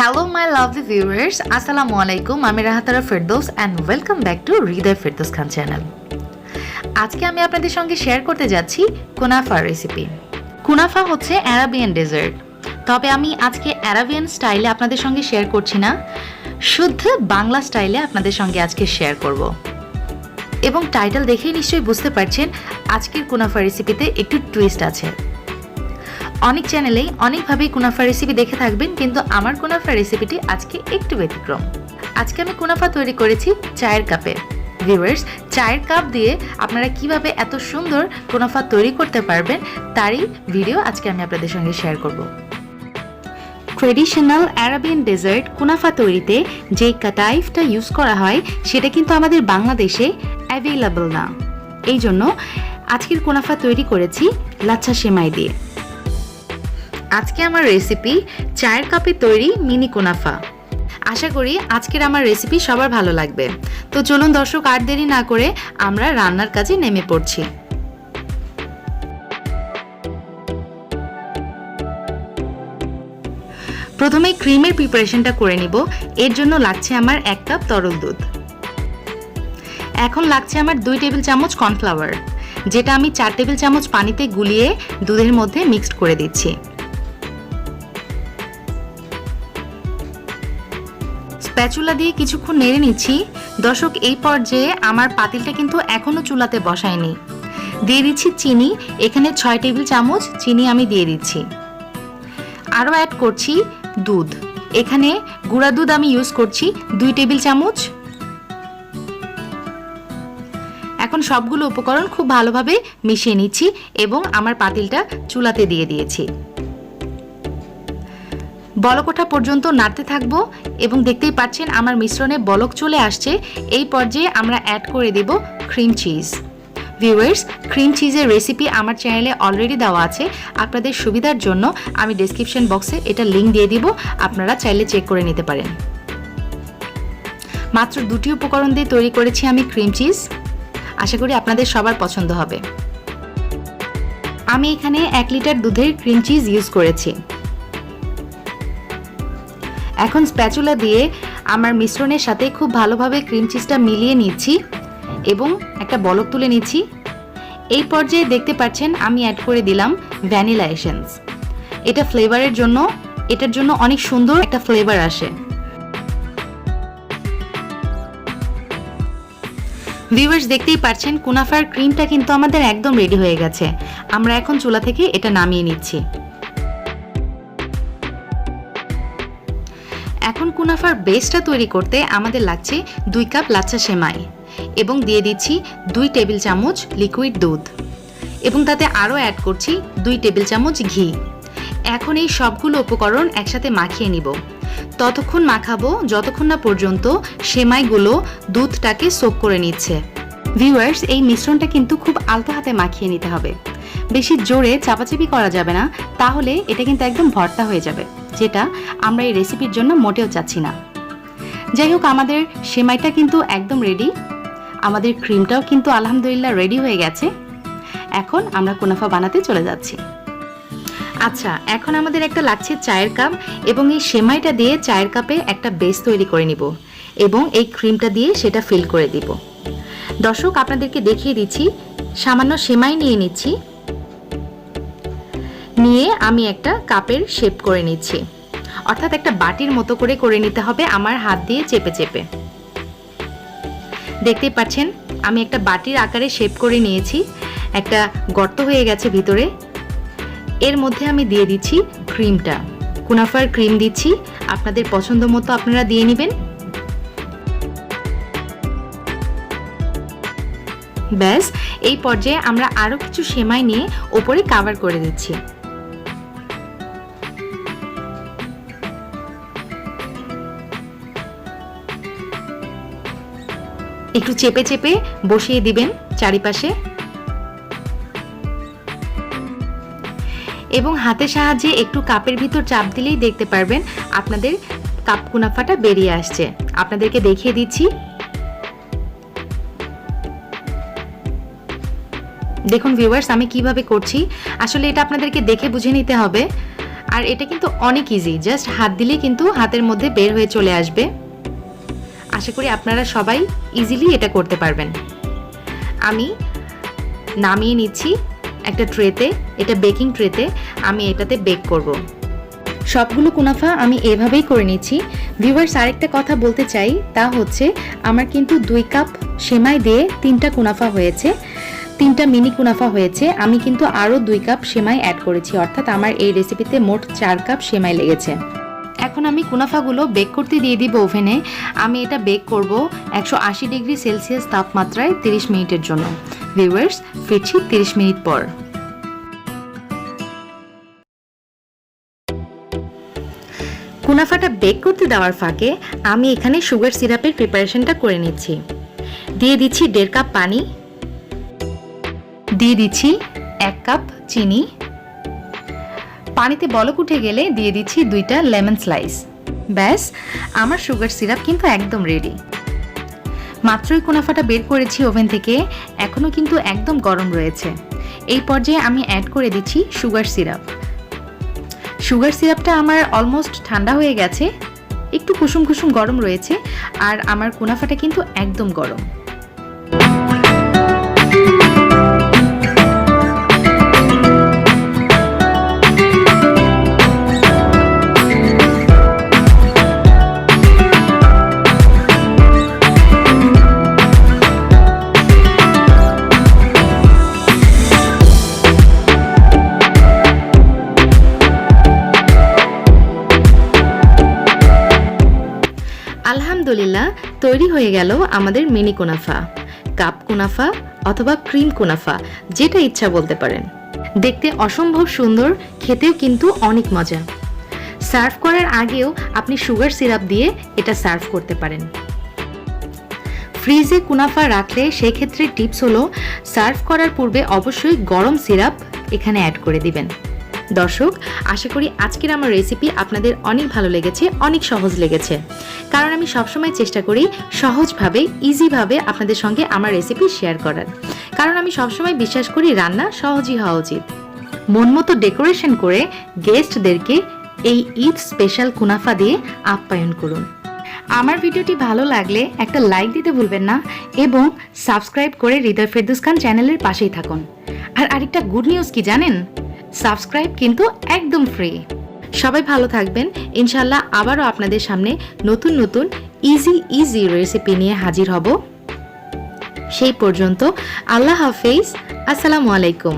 Hello my lovely viewers, Assalamu alaikum. আমি রাহাতারা Ferdous and welcome back to Ridoy Ferdous Khan channel. আজকে আমি আপনাদের সঙ্গে শেয়ার করতে যাচ্ছি কুনাফা রেসিপি। কুনাফা হচ্ছে অ্যারাবিয়ান ডেজার্ট। তবে আমি আজকে অ্যারাবিয়ান স্টাইলে আপনাদের সঙ্গে শেয়ার করছি না, শুদ্ধ বাংলা স্টাইলে আপনাদের সঙ্গে আজকে শেয়ার করব। এবং টাইটেল দেখেই নিশ্চয়ই বুঝতে পারছেন আজকের কুনাফা রেসিপিতে একটু টুইস্ট আছে। অনেক চ্যানেলেই অনেকভাবেই কুনাফা রেসিপি দেখে থাকবেন, কিন্তু আমার কুনাফা রেসিপিটি আজকে একটু ব্যতিক্রম। আজকে আমি কুনাফা তৈরি করেছি চায়ের কাপে। ভিউয়ার্স, চায়ের কাপ দিয়ে আপনারা কিভাবে এত সুন্দর কুনাফা তৈরি করতে পারবেন তারই ভিডিও আজকে আমি আপনাদের সঙ্গে শেয়ার করব। ট্রেডিশনাল আরাবিয়ান ডেজার্ট কুনাফা তৈরিতে যে কাদাইফটা ইউজ করা হয় সেটা কিন্তু আমাদের বাংলাদেশে অ্যাভেলেবল না। এই জন্য আজকের কুনাফা তৈরি করেছি লাচ্ছা সেমাই দিয়ে। আজকে আমার রেসিপি চায়ের কাপে তৈরি মিনি কুনাফা। আশা করি আজকের আমার রেসিপি সবার ভালো লাগবে। তো চলুন দর্শক, আর দেরি না করে আমরা রান্নার কাজে নেমে পড়ছি। প্রথমে ক্রিমের প্রিপারেশনটা করে নিব। এর জন্য লাগছে আমার 1 কাপ তরল দুধ। এখন লাগছে আমার 2 টেবিল চামচ কর্নফ্লাওয়ার, যেটা আমি 4 টেবিল চামচ পানিতে গুলিয়ে দুধের মধ্যে মিক্সড করে দিচ্ছি। স্প্যাচুলা দিয়ে কিছুক্ষণ নেড়ে নিচ্ছি। দর্শক, এই পর্যায়ে আমার পাতিলটা কিন্তু এখনো চুলাতে বসায়নি। দিয়ে দিচ্ছি চিনি। এখানে 6 টেবিল চামচ চিনি আমি দিয়ে দিচ্ছি। আরও অ্যাড করছি দুধ। এখানে গুঁড়া দুধ আমি ইউজ করছি 2 টেবিল চামচ। এখন সবগুলো উপকরণ খুব ভালোভাবে মিশিয়ে নিচ্ছি এবং আমার পাতিলটা চুলাতে দিয়ে দিয়েছি। বলক ওঠা পর্যন্ত নাড়তে থাকবো এবং দেখতেই পাচ্ছেন আমার মিশ্রণে বলক চলে আসছে। এই পর্যায়ে আমরা অ্যাড করে দেব ক্রিম চিজ। ভিউয়ার্স, ক্রিম চিজের রেসিপি আমার চ্যানেলে অলরেডি দেওয়া আছে। আপনাদের সুবিধার জন্য আমি ডেসক্রিপশন বক্সে এটা লিঙ্ক দিয়ে দিব, আপনারা চাইলে চেক করে নিতে পারেন। মাত্র 2টি উপকরণ দিয়ে তৈরি করেছি আমি ক্রিম চিজ। আশা করি আপনাদের সবার পছন্দ হবে। আমি এখানে 1 লিটার দুধের ক্রিম চিজ ইউজ করেছি। এখন স্প্যাচুলা দিয়ে আমার মিশ্রণের সাথে খুব ভালোভাবে ক্রিম চিজটা মিলিয়ে নিচ্ছি এবং একটা বলক তুলে নিচ্ছি। এই পর্যায়ে দেখতে পাচ্ছেন আমি অ্যাড করে দিলাম ভ্যানিলা এসেন্স। এটা ফ্লেভারের জন্য, এটার জন্য অনেক সুন্দর একটা ফ্লেভার আসে। ভিউয়ার্স, দেখতেই পাচ্ছেন কুনাফার ক্রিমটা কিন্তু আমাদের একদম রেডি হয়ে গেছে। আমরা এখন চুলা থেকে এটা নামিয়ে নিচ্ছি। এখন কুনাফার বেসটা তৈরি করতে আমাদের লাগছে 2 কাপ লাচ্ছা সেমাই এবং দিয়ে দিচ্ছি 2 টেবিল চামচ লিকুইড দুধ এবং তাতে আরও অ্যাড করছি 2 টেবিল চামচ ঘি। এখন এই সবগুলো উপকরণ একসাথে মাখিয়ে নিব। ততক্ষণ মাখাবো যতক্ষণ না পর্যন্ত সেমাইগুলো দুধটাকে সোক করে নিচ্ছে। ভিউয়ার্স, এই মিশ্রণটা কিন্তু খুব আলতো হাতে মাখিয়ে নিতে হবে। বেশি জোরে চাপাচাপি করা যাবে না, তাহলে এটা কিন্তু একদম ভর্তা হয়ে যাবে, যেটা আমরা এই রেসিপির জন্য মোটেও চাচ্ছি না। যাই হোক, আমাদের সেমাইটা কিন্তু একদম রেডি। আমাদের ক্রিমটাও কিন্তু আলহামদুলিল্লাহ রেডি হয়ে গেছে। এখন আমরা কুনাফা বানাতে চলে যাচ্ছি। আচ্ছা, এখন আমাদের একটা লাগছে চায়ের কাপ এবং এই সেমাইটা দিয়ে চায়ের কাপে একটা বেস তৈরি করে নিব এবং এই ক্রিমটা দিয়ে সেটা ফিল করে দিব। দর্শক, আপনাদেরকে দেখিয়ে দিচ্ছি। সামান্য সেমাই নিয়ে নিচ্ছি, নিয়ে আমি একটা কাপের শেপ করে নিচ্ছি, অর্থাৎ একটা বাটির মতো করে নিতে হবে আমার হাত দিয়ে চেপে চেপে। দেখতেই পাচ্ছেন আমি একটা বাটির আকারে শেপ করে নিয়েছি। একটা গর্ত হয়ে গেছে ভিতরে। এর মধ্যে আমি দিয়ে দিচ্ছি ক্রিমটা। কুনাফার ক্রিম দিচ্ছি, আপনাদের পছন্দ মতো আপনারা দিয়ে নেবেন। ব্যাস, এই পর্যায়ে আমরা আরও কিছু সেমাই নিয়ে ওপরে কভার করে দিচ্ছি। একটু চেপে চেপে বসিয়ে দিবেন চারিপাশে এবং হাতের সাহায্যে একটু কাপের ভিতর চাপ দিলেই দেখতে পারবেন আপনাদের কাপ কুনাফাটা বেরিয়ে আসছে। আপনাদেরকে দেখিয়ে দিচ্ছি। দেখুন ভিউয়ার্স, আমি কিভাবে করছি। আসলে এটা আপনাদেরকে দেখে বুঝে নিতে হবে। আর এটা কিন্তু অনেক ইজি, জাস্ট হাত দিলে কিন্তু হাতের মধ্যে বের হয়ে চলে আসবে। আশা করি আপনারা সবাই ইজিলি এটা করতে পারবেন। আমি নামিয়ে নিচ্ছি একটা ট্রেতে, এটা বেকিং ট্রেতে আমি এটাতে বেক করব। সবগুলো কুনাফা আমি এভাবেই করে নিচ্ছি। ভিউয়ার্স, আরেকটা কথা বলতে চাই, তা হচ্ছে আমার কিন্তু 2 কাপ সেমাই দিয়ে 3টা কুনাফা হয়েছে, 3টা মিনি কুনাফা হয়েছে। আমি কিন্তু আরও 2 কাপ সেমাই অ্যাড করেছি, অর্থাৎ আমার এই রেসিপিতে মোট 4 কাপ সেমাই লেগেছে। এখন আমি কুনাফাগুলো বেক করতে দিয়ে দিব ওভেনে। আমি এটা বেক করব 180 ডিগ্রি সেলসিয়াস তাপমাত্রায় 30 মিনিটের জন্য। ভিউয়ার্স, ফিরছি 30 মিনিট পর। কুনাফাটা বেক করতে দেওয়ার ফাঁকে আমি এখানে সুগার সিরাপের প্রিপারেশনটা করে নিচ্ছি। দিয়ে দিচ্ছি 1.5 কাপ পানি, দিয়ে দিচ্ছি 1 কাপ চিনি, পানিতে বলক উঠে গেলে দিয়ে দিচ্ছি 2টা লেমন স্লাইস। ব্যাস, আমার সুগার সিরাপ কিন্তু একদম রেডি। মাত্রই কুনাফাটা বের করেছি ওভেন থেকে, এখনও কিন্তু একদম গরম রয়েছে। এই পর্যায়ে আমি অ্যাড করে দিচ্ছি সুগার সিরাপ। সুগার সিরাপটা আমার অলমোস্ট ঠান্ডা হয়ে গেছে, একটু কুসুম কুসুম গরম রয়েছে, আর আমার কুনাফাটা কিন্তু একদম গরম। আলহামদুলিল্লাহ, তৈরি হয়ে গেল আমাদের মিনি কুনাফা, কাপ কুনাফা অথবা ক্রিম কুনাফা, যেটা ইচ্ছা বলতে পারেন। দেখতে অসম্ভব সুন্দর, খেতেও কিন্তু অনেক মজা। সার্ভ করার আগেও আপনি সুগার সিরাপ দিয়ে এটা সার্ভ করতে পারেন। ফ্রিজে কুনাফা রাখলে সেক্ষেত্রে টিপস হলো সার্ভ করার পূর্বে অবশ্যই গরম সিরাপ এখানে অ্যাড করে দিবেন। দর্শক, আশা করি আজকের আমার রেসিপি আপনাদের অনেক ভালো লেগেছে, অনেক সহজ লেগেছে, কারণ আমি সবসময় চেষ্টা করি সহজভাবে, ইজিভাবে আপনাদের সঙ্গে আমার রেসিপি শেয়ার করার, কারণ আমি সবসময় বিশ্বাস করি রান্না সহজই হওয়া উচিত। মন মতো ডেকোরেশন করে গেস্টদেরকে এই ঈদ স্পেশাল কুনাফা দিয়ে আপ্যায়ন করুন। আমার ভিডিওটি ভালো লাগলে একটা লাইক দিতে ভুলবেন না এবং সাবস্ক্রাইব করে হৃদয় ফেরদৌস খান চ্যানেলের পাশেই থাকুন। আর আরেকটা গুড নিউজ কি জানেন? সাবস্ক্রাইব কিন্তু একদম ফ্রি। সবাই ভালো থাকবেন। ইনশাল্লাহ আবারও আপনাদের সামনে নতুন নতুন ইজি রেসিপি নিয়ে হাজির হব। সেই পর্যন্ত আল্লাহ হাফেজ, আসসালামু আলাইকুম।